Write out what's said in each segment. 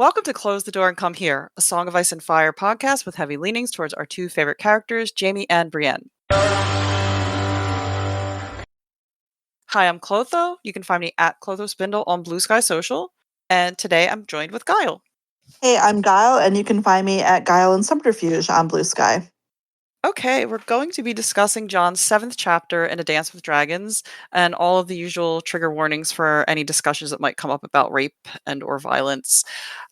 Welcome to Close the Door and Come Here, a Song of Ice and Fire podcast with heavy leanings towards our two favorite characters, Jaime and Brienne. Hi, I'm Clotho. You can find me at Clotho Spindle on Blue Sky Social. And today I'm joined with Guile. Hey, I'm Guile, and you can find me at Guile and Subterfuge on Blue Sky. Okay, we're going to be discussing Jon's 7th chapter in A Dance with Dragons, and all of the usual trigger warnings for any discussions that might come up about rape and or violence.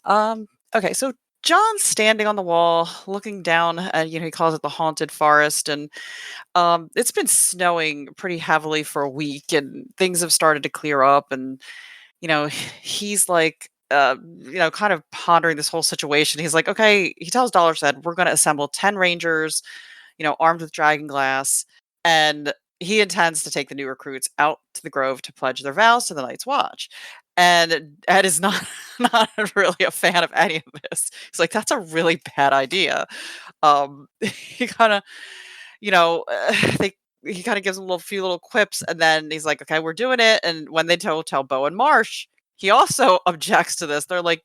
Okay, so Jon's standing on the wall, looking down at, he calls it the haunted forest, and it's been snowing pretty heavily for a week, and things have started to clear up, and, he's like, kind of pondering this whole situation. He's like, okay, he tells Dolorous Edd, we're going to assemble 10 rangers, armed with dragon glass, and he intends to take the new recruits out to the grove to pledge their vows to the Night's Watch. And Ed is not not really a fan of any of this. He's like, that's a really bad idea. He kind of, you know, they he kind of gives them few little quips, and then he's like, okay, we're doing it. And when they tell Bo and Marsh, he also objects to this. They're like,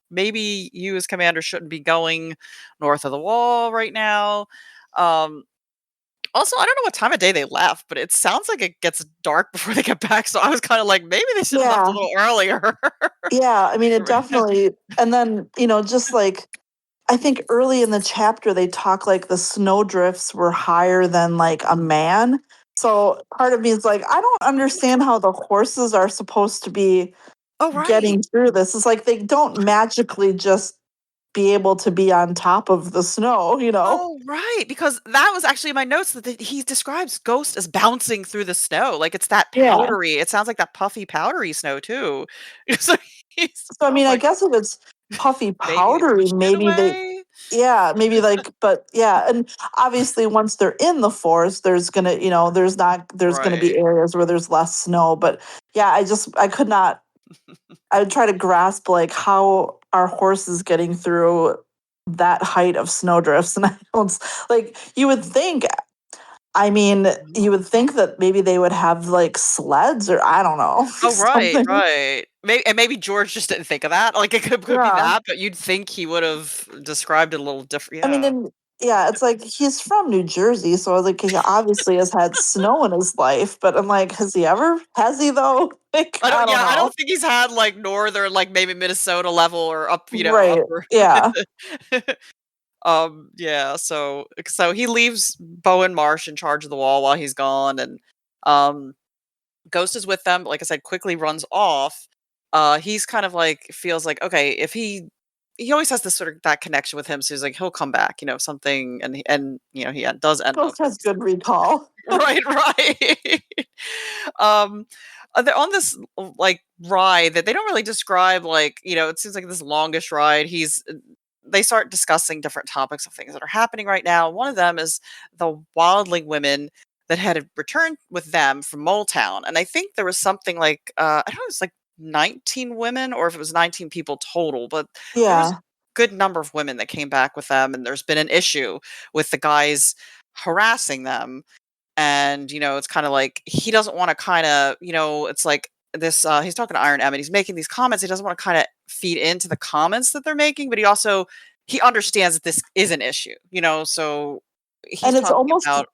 maybe you as commander shouldn't be going north of the wall right now. Um, Also, I don't know what time of day they left, but it sounds like it gets dark before they get back. So I was kind of like, maybe they should have left a little earlier. Yeah, I mean, it definitely, and then, just like, I think early in the chapter, they talk like the snowdrifts were higher than like a man. So part of me is like, I don't understand how the horses are supposed to be Oh, right. getting through this. It's like they don't magically just be able to be on top of the snow, Oh, right. Because that was actually in my notes that he describes Ghost as bouncing through the snow. Like it's that Yeah. powdery. It sounds like that puffy, powdery snow too. So So I mean, I like guess if it's puffy maybe powdery, pushing it maybe they, away. yeah, maybe like, but yeah, and obviously once they're in the forest, there's gonna, there's gonna be Right. areas where there's less snow. But yeah, I could not. I would try to grasp like how are horses getting through that height of snowdrifts, and I don't like. You would think, I mean, you would think that maybe they would have like sleds or I don't know, Oh, right, something. right. Maybe George just didn't think of that. Like it could be Yeah. that, but you'd think he would have described it a little different. I mean, Yeah. and yeah, it's like he's from New Jersey, so like he obviously has had snow in his life, but I'm like, has he ever? Has he though? Like, I I don't don't yeah, I know. don't think he's had like northern, like maybe Minnesota level or up, Right. upper. Yeah. Yeah, so he leaves Bo and Marsh in charge of the wall while he's gone, and um Ghost is with them, like I said, quickly runs off. He's kind of like feels like, okay, if he always has this sort of that connection with him, so he's like, he'll come back, something, and he does end up Ghost has good recall. right, right. um, they're on this like ride that they don't really describe. Like, it seems like this longish ride. They start discussing different topics of things that are happening right now. One of them is the wildling women that had returned with them from Mole Town, and I think there was something like I don't know, it's like 19 women, or if it was 19 people total, but there was a Yeah. good number of women that came back with them, and there's been an issue with the guys harassing them. And it's kind of like he doesn't want to kind of, it's like this he's talking to Iron Emmett, he's making these comments, he doesn't want to kind of feed into the comments that they're making, but he understands that this is an issue, so he's And it's talking almost about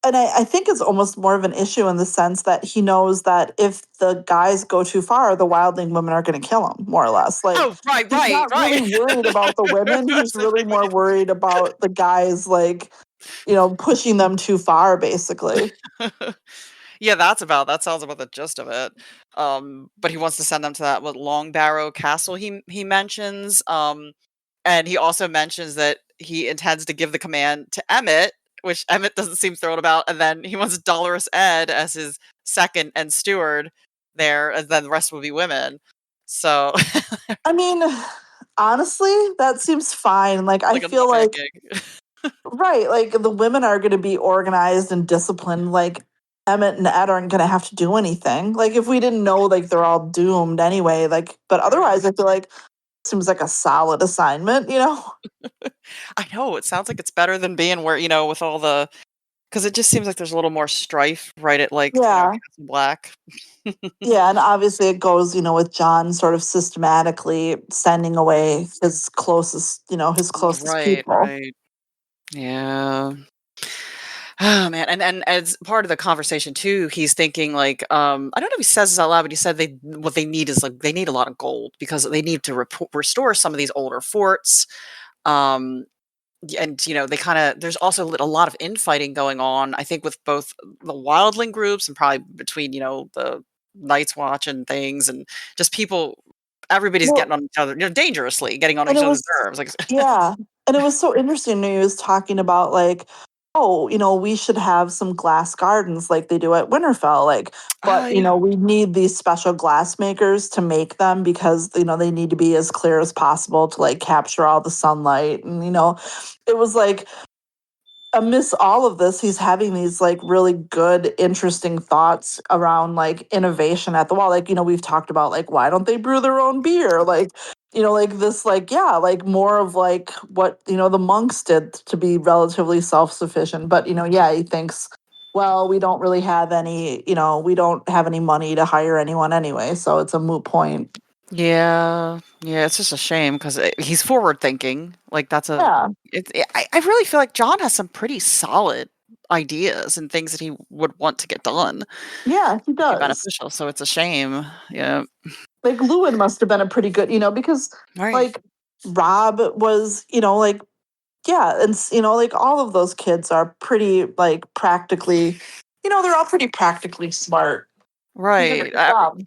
and I think it's almost more of an issue in the sense that he knows that if the guys go too far, the wildling women are going to kill him, more or less. Like oh, right, he's right, not really right. worried about the women. He's really more worried about the guys, like, pushing them too far, basically. Yeah, that sounds about the gist of it. But he wants to send them to that Long Barrow Castle he mentions. And he also mentions that he intends to give the command to Emmett, which Emmett doesn't seem thrilled about, and then he wants Dolorous Edd as his second and steward there, and then the rest will be women. So I mean, honestly, that seems fine. Like, I like a feel nutmeg like, egg. right, like the women are going to be organized and disciplined. Like, Emmett and Ed aren't going to have to do anything. Like, if we didn't know, like, they're all doomed anyway, like, but Right. otherwise, I feel like seems like a solid assignment, I know, it sounds like it's better than being where, with all the 'Cause it just seems like there's a little more strife right at, like, Yeah. Castle Black. Yeah, and obviously it goes, with John sort of systematically sending away his closest, his closest Right, people. right. Yeah. Oh, man, and as part of the conversation too, he's thinking like, I don't know if he says this out loud, but he said what they need is like they need a lot of gold because they need to restore some of these older forts. Um, and they kind of there's also a lot of infighting going on. I think with both the wildling groups and probably between the Night's Watch and things, and just people. Everybody's Well, getting on each other, dangerously getting on and each it other's was nerves. Like, yeah, and it was so interesting when he was talking about like, oh, we should have some glass gardens like they do at Winterfell, like, oh but yeah, we need these special glass makers to make them because they need to be as clear as possible to like capture all the sunlight, and it was like amidst all of this, he's having these like really good, interesting thoughts around like innovation at the wall. Like, we've talked about like, why don't they brew their own beer? Like, like this, like, yeah, like more of like what, the monks did to be relatively self sufficient. But, yeah, he thinks, well, we don't really have any, we don't have any money to hire anyone anyway. So it's a moot point. yeah, yeah. It's just a shame because he's forward thinking. Like that's a. Yeah. I really feel like John has some pretty solid ideas and things that he would want to get done, Yeah, he be does. beneficial. So it's a shame. Yeah. Like Lewin must have been a pretty good, because Right. like Rob was, like, yeah, and like all of those kids are pretty like practically, they're all pretty practically smart. He did a Right. good job.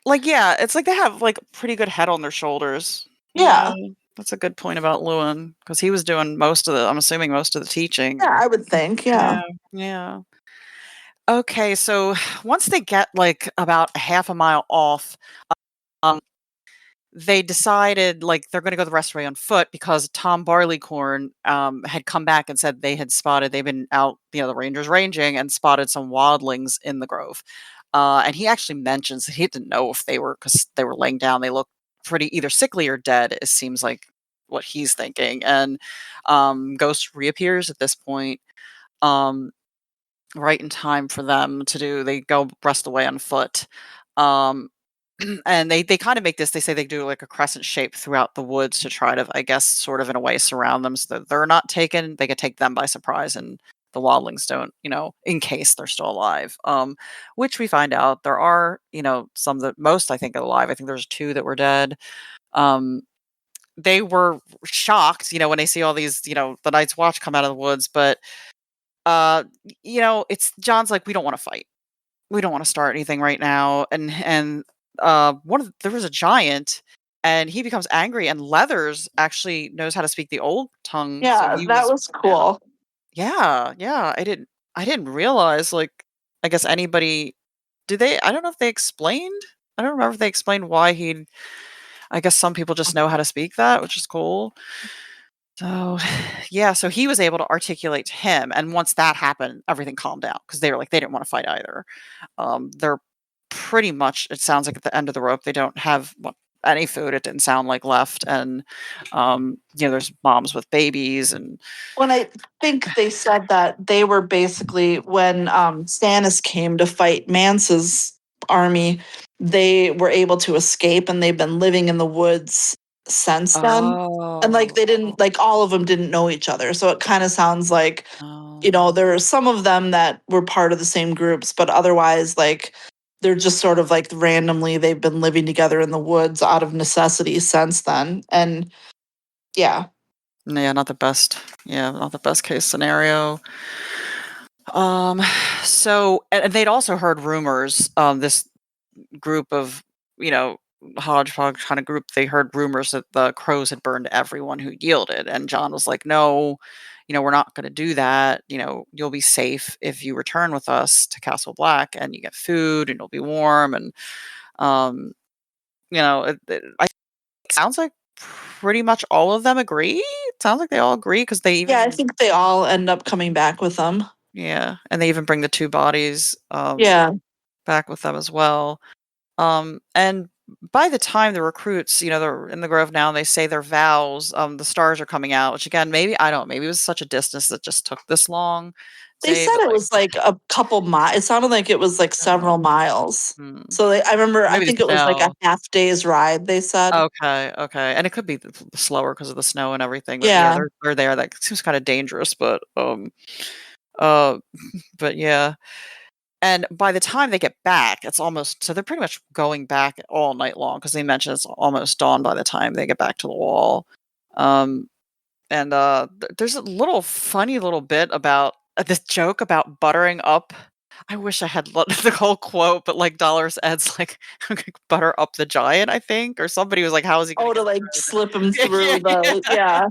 Like, yeah, it's like they have like pretty good head on their shoulders. Yeah. Yeah. That's a good point about Lewin because he was doing most of the. I'm assuming most of the teaching. Yeah, I would think. Yeah. Yeah. Yeah. Okay. So once they get like about a half a mile off. Um, they decided like they're going to go the rest of the way on foot because Tom Barleycorn had come back and said they've been out, the Rangers ranging and spotted some wildlings in the grove. And he actually mentions that he didn't know if because they were laying down, they looked pretty either sickly or dead. It seems like what he's thinking. And Ghost reappears at this point, um, right in time for them to they go rest away on foot. Um, and they kind of make this, they say they do like a crescent shape throughout the woods to try to, I guess, sort of in a way surround them so that they're not taken. They could take them by surprise and the wildlings don't, in case they're still alive. Which we find out there are, some that most I think are alive. I think there's two that were dead. Um, they were shocked, when they see all these, the Night's Watch come out of the woods, but it's John's like, we don't want to fight, we don't want to start anything right now. And there was a giant and he becomes angry, and Leathers actually knows how to speak the old tongue. So Yeah, he that was, was yeah, cool. yeah, yeah. I didn't realize, like, I guess anybody did they I don't know if they explained. I don't remember if they explained why I guess some people just know how to speak that, which is cool. So, yeah, so he was able to articulate to him, and once that happened, everything calmed down because they were like they didn't want to fight either. They're pretty much, it sounds like, at the end of the rope. They don't have any food. It didn't sound like left, and there's moms with babies, and When I think they said that they were basically when Stannis came to fight Mance's army, they were able to escape and they've been living in the woods since then. And like oh, they didn't like all of them didn't know each other. So it kind of sounds like, oh, there are some of them that were part of the same groups, but otherwise like they're just sort of like randomly they've been living together in the woods out of necessity since then. And yeah. yeah, not the best. Yeah, not the best case scenario. Um, so and they'd also heard rumors. This group of, you know, hodgepodge kind of group, they heard rumors that the crows had burned everyone who yielded. And John was like, no, we're not going to do that. You'll be safe if you return with us to Castle Black and you get food and you'll be warm. And, um, I it sounds like pretty much all of them agree. It sounds like they all agree because they Yeah, I even, think they all end up coming back with them. yeah, and they even bring the two bodies Yeah. back with them as well. And by the time the recruits, they're in the grove now and they say their vows, the stars are coming out, which again, maybe, I don't, maybe it was such a distance that just took this long They save said it, it like was like a couple miles. It sounded like it was like oh, several miles. hmm. So I remember, I Maybe the think it was like a snow. half day's ride, they said. Okay, okay, and it could be slower because of the snow and everything, but yeah, Yeah. they're there, that seems kinda dangerous, uh, but yeah. And by the time they get back, it's almost so they're pretty much going back all night long because they mentioned it's almost dawn by the time they get back to the wall. Um, there's a little funny little bit about this joke about buttering up. I wish I had the whole quote, but like Dolorous Ed's like butter up the giant, I think, or somebody was like, "How is he going Oh, to to get like through?" slip him Yeah, through yeah, the, yeah.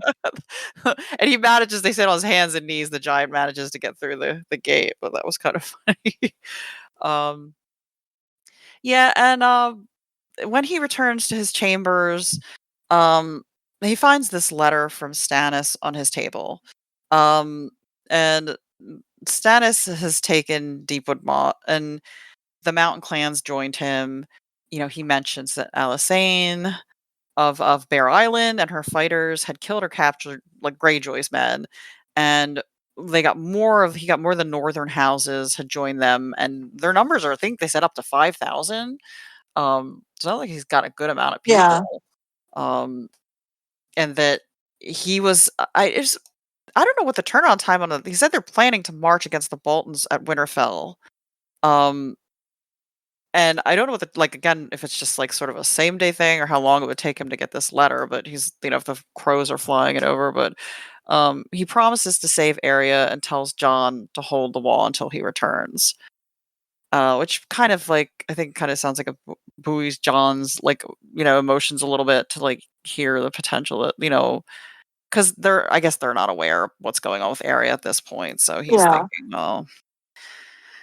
yeah. And he manages. They sit on his hands and knees. The giant manages to get through the gate, but that was kind of funny. um, yeah, and when he returns to his chambers, um, he finds this letter from Stannis on his table. Um, and Stannis has taken Deepwood Motte, and the Mountain clans joined him. You know, he mentions that Alysanne of Bear Island and her fighters had killed or captured like Greyjoy's men, and he got more of the northern houses had joined them, and their numbers are, I think they said, up to 5,000. It's not like he's got a good amount of Yeah. people. Um, and that he was I don't know what the turnaround time on it. He said they're planning to march against the Boltons at Winterfell. Um, and I don't know what the like again if it's just like sort of a same day thing or how long it would take him to get this letter. But he's if the crows are flying it over. But he promises to save Arya and tells Jon to hold the wall until he returns. Which kind of like I think kind of sounds like a buoys John's like emotions a little bit to like hear the potential that because I guess they're not aware of what's going on with Arya at this point, so he's Yeah. thinking, oh,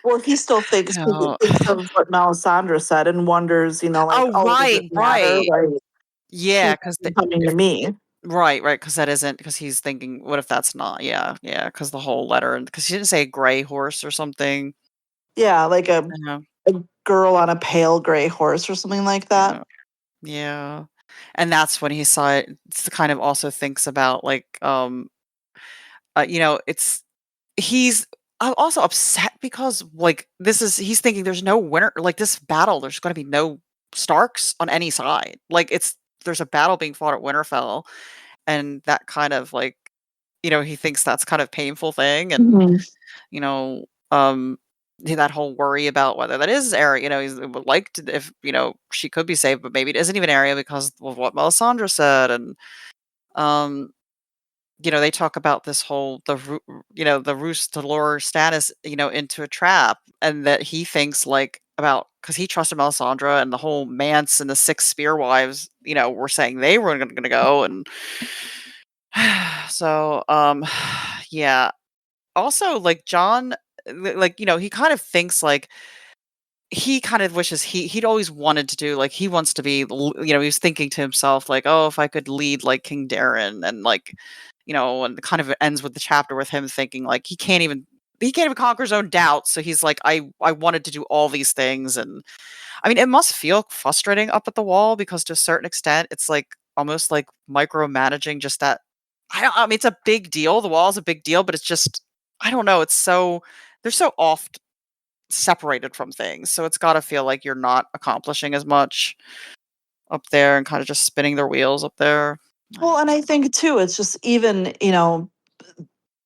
Well, he still thinks, you he know, thinks of what Melisandre said and wonders, like, oh oh, does right, it matter? right, Like, yeah, she's because coming to me. right, because that isn't because he's thinking, what if that's not, yeah, because the whole letter and because he didn't say gray horse or something, Yeah, like yeah, a girl on a pale gray horse or something like that. yeah, yeah, and that's when he saw it. Kind of also thinks about like it's he's also upset because, like, he's thinking there's no winner like, this battle, there's gonna be no Starks on any side. Like, there's a battle being fought at Winterfell, and that kind of, like, he thinks that's kind of painful thing, and, Mhm. you know, that whole worry about whether that is Arya, he would like to if, she could be saved, but maybe it isn't even Arya because of what Melisandre said, and, um they talk about this whole the ruse to lure Stannis, into a trap, and that he thinks like about because he trusted Melisandre and the whole Mance and the six spear wives, were saying they were gonna go and so yeah. Also, like John, like he kind of thinks like he kind of wishes he'd always wanted to do like he wants to be he was thinking to himself like, oh, if I could lead like King Darren and like and kind of ends with the chapter with him thinking like he can't even conquer his own doubts, so he's like, I wanted to do all these things. And I mean, it must feel frustrating up at the wall because to a certain extent it's like almost like micromanaging just that. I mean, it's a big deal, the wall is a big deal, but it's just I don't know, it's so they're so oft separated from things. So it's gotta feel like you're not accomplishing as much up there and kinda just spinning their wheels up there. I Well, don't and I think too, it's just even,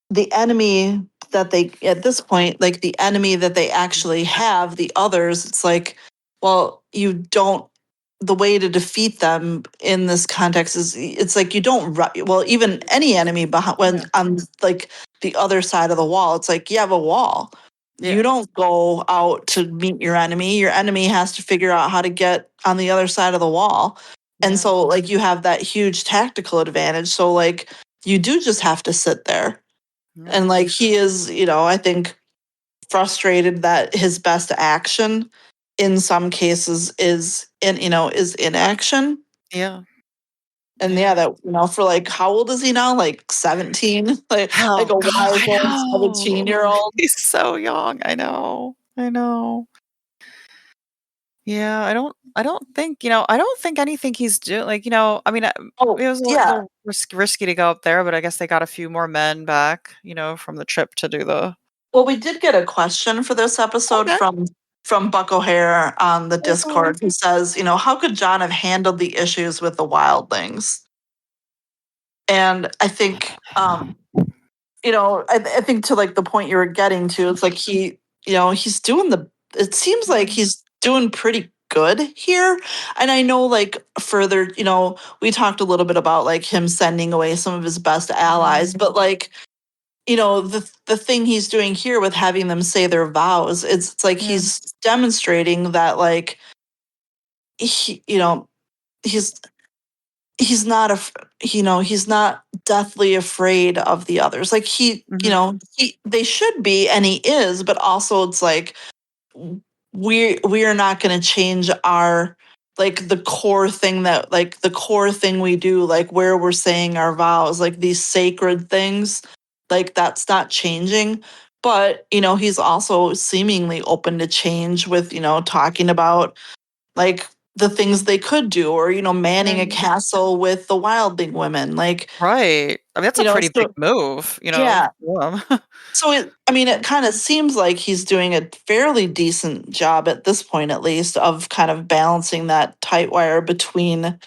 the enemy that they, at this point, like the enemy that they know. actually have, the others, it's like, well, you don't, the way to defeat them in this context is, it's like you don't well, even any enemy behind when Yeah. on like the other side of the wall, it's like you have a wall. Yeah. You don't go out to meet your enemy. Your enemy has to figure out how to get on the other side of the wall. And Yeah. so like you have that huge tactical advantage. So like you do just have to sit there. And Yeah. like he is, I think frustrated that his best action in some cases is inaction. Yeah. And yeah, Yeah. that, for like, how old is he now? Like 17? Like Oh a god, wise I old know. 17-year-old. He's so young. I know. I know. Yeah, I don't think anything he's doing like, I mean, Oh, it was a yeah. little risky to go up there, but I guess they got a few more men back, from the trip to do the Well, we did get a question for this episode Okay. from Buck O'Hare on the Oh, cool. Discord, who says, how could John have handled the issues with the wildlings? And I think, I think to like the point you were getting to, it's like he's doing it seems like Mhm. he's doing pretty good here. And I know like further, we talked a little bit about like him sending away some of his best allies, but like, the thing he's doing here with having them say their vows, it's like Yeah. he's demonstrating that like he he's he's not he's not deathly afraid of the others. Like Mhm. they should be, and he is, but also it's like we are not going to change our like the core thing we do, like where we're saying our vows, like these sacred things, like that's not changing. But he's also seemingly open to change with talking about like the things they could do, or manning a Right. castle with the wildling women, like Right. I mean, that's a pretty big so move, yeah. for him. So it kind of seems like he's doing a fairly decent job at this point, at least, of kind of balancing that tight wire between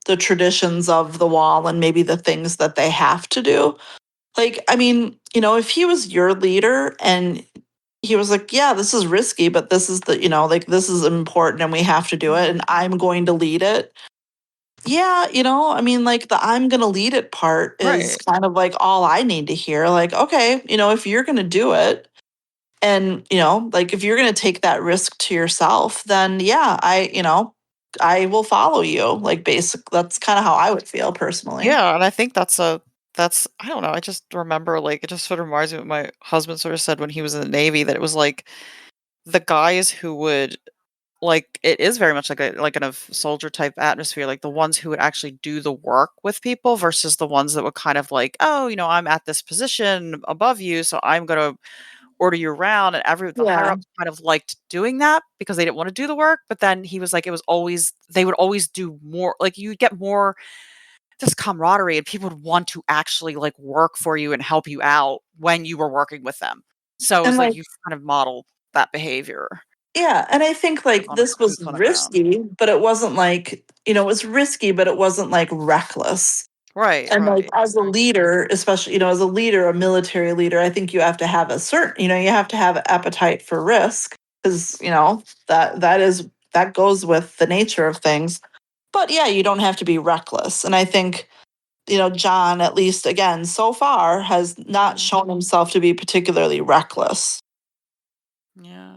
the traditions of the wall and maybe the things that they have to do. Like, I mean, if he was your leader and he was like, yeah, this is risky, but this is like this is important and we have to do it and Mhm. I'm going to lead it. Yeah, I mean, like the I'm going to lead it part is Right. kind of like all I need to hear. Like, okay, if you're going to do it, and, like if you're going to take that risk to yourself, then yeah, I will follow you. Like basic that's kind of how I would feel personally. Yeah, and I think that's I don't know, I just remember, like, it just sort of reminds me of what my husband sort of said when he was in the Navy, that it was, like, the guys who would like, it is very much like a like in a soldier type atmosphere, like, the ones who would actually do the work with people versus the ones that would kind of like, "Oh, I'm at this position above you, so I'm gonna order you around," and the higher Yeah. ups kind of liked doing that because they didn't wanna do the work, but then he was like, it was always they would always do more like, you'd get more just camaraderie and people would want to actually, like, work for you and help you out when you were working with them. So, And it's like like you kind of model that behavior yeah, and I think like on this was boots on the ground. risky, but it wasn't like, it was risky, but it wasn't like reckless. Right, And like right. as a leader, especially, as a leader, a military leader, I think you have to have a certain, you have to have an appetite for risk because, that goes with the nature of things. But yeah, you don't have to be reckless. And I think, John, at least again, so far, has not Mhm. shown himself to be particularly reckless, Yeah.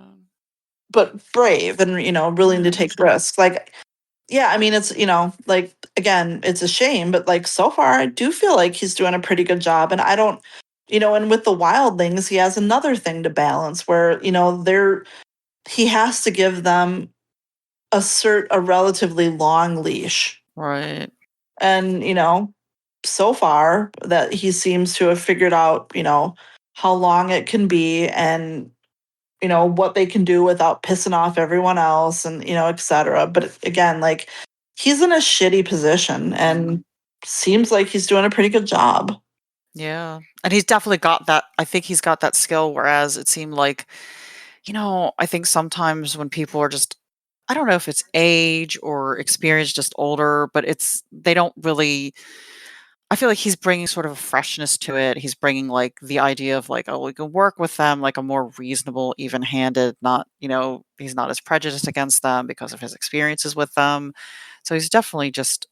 but brave and, willing to Yeah. take risks. Like, yeah, I mean, it's, like, again, it's a shame, but like so far, I do feel like he's doing a pretty good job. And I don't, and with the wildlings, he has another thing to balance where, he has to give them a relatively long leash. Right. And, so far that he seems to have figured out, how long it can be and, what they can do without pissing off everyone else and, et cetera. But again, like he's in a shitty position and Mhm. seems like he's doing a pretty good job. Yeah. And he's definitely got that I think he's got that skill, whereas it seemed like, I think sometimes when people are just I don't know if it's age or experience, just older, but they don't really I feel like he's bringing sort of a freshness to it. He's bringing like the idea of like, oh, we can work with them like a more reasonable, even-handed, not, he's not as prejudiced against them because of his experiences with them. So he's definitely just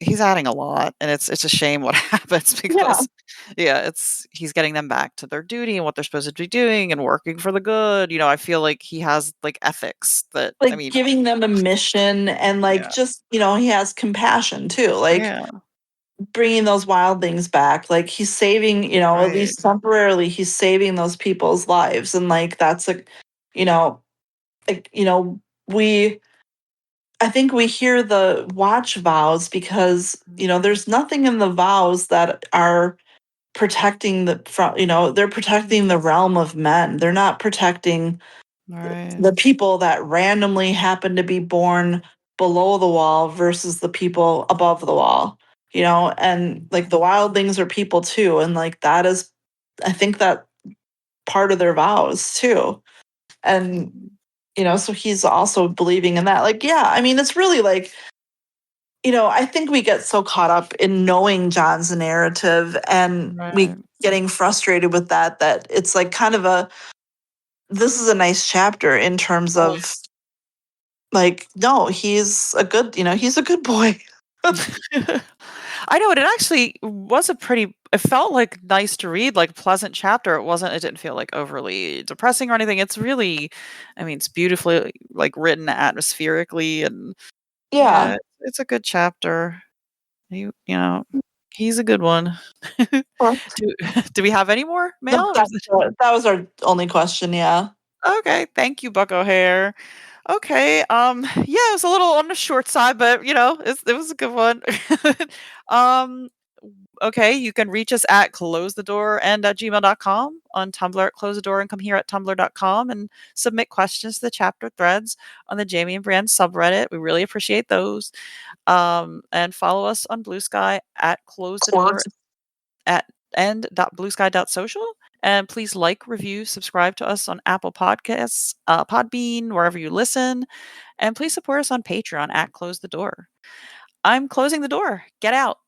he's adding a lot, and it's a shame what happens Yeah. because yeah, it's he's getting them back to their duty and what they're supposed to be doing and working for the good. I feel like he has like ethics that I Like mean, giving them a mission and like yeah. just, he has compassion too. Like Yeah. bringing those wildlings back, like he's saving, at Right. least temporarily, he's saving those people's lives. And like that's a, you know, like, we I think we hear the watch vows because, Mhm. there's nothing in the vows that are protecting they're protecting the realm of men. They're not protecting Right. the people that randomly happen to be born below the wall versus the people above the wall. And like the wildlings are people too. And like that is, I think that part of their vows too. And, so he's also believing in that. Like, yeah, I mean, it's really like, I think we get so caught up in knowing John's narrative and we Right. getting frustrated with that it's like kind of this is a nice chapter in terms of like, no, he's a good boy. I know, and it actually was it felt like nice to read, like pleasant chapter. It didn't feel like overly depressing or anything. It's really, I mean, it's beautifully like written atmospherically, and Yeah. yeah, it's a good chapter. You know, he's a good one. Or- Do do we have any more That, mail? Or that, is it that was our only question. Yeah. okay? Thank you, Buck O'Hare. Okay, yeah, it was a little on the short side, but it was a good one. um, okay, you can reach us at closethedoorand@gmail.com, on Tumblr at closethedoor, and come here at tumblr.com and submit questions to the chapter threads on the Jaime and Brienne subreddit. We really appreciate those. And follow us on Blue Sky at close the door at end.bluesky.social. And please like, review, subscribe to us on Apple Podcasts, Podbean, wherever you listen. And please support us on Patreon at Close the Door. I'm closing the door. Get out.